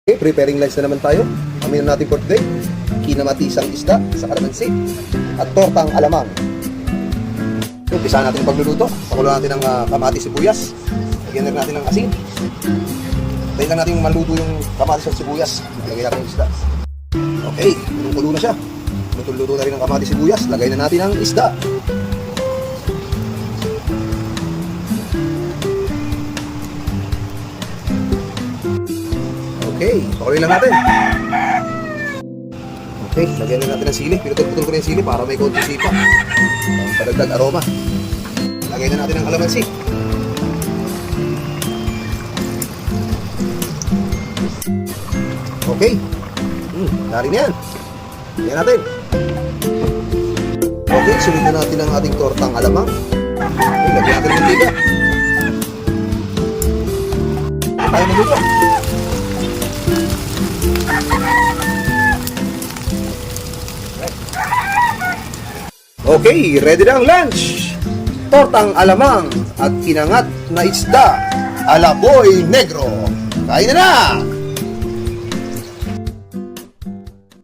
Okay, preparing lunch na naman tayo. Ang menu natin for today, kinamatisang isda sa kalamansi at tortang alamang. Umpisa natin ang pagluluto. Pakulo natin ng kamatis sibuyas. Lagyan natin ng asin. Tayo lang natin maluto yung kamatis at sibuyas. Lagyan natin yung isda. Okay, luto na siya. Luto na rin ang kamatis sibuyas. Lagay na natin ang isda. Okay, pakuloy lang natin. Okay, lagyan na natin ng sili. Pinutol-putol ko na yung sili para may konti sipa. Padagdag aroma. Lagay na natin ang kalamansi. Okay. Dari na yan. Lagyan natin. Okay, sunod na natin ang ating tortang alamang. Okay, lagyan natin ng mantika. Tayo maluto. Okay, ready na ang lunch. Tortang alamang at pinangat na isda, alaboy negro. Kain na na!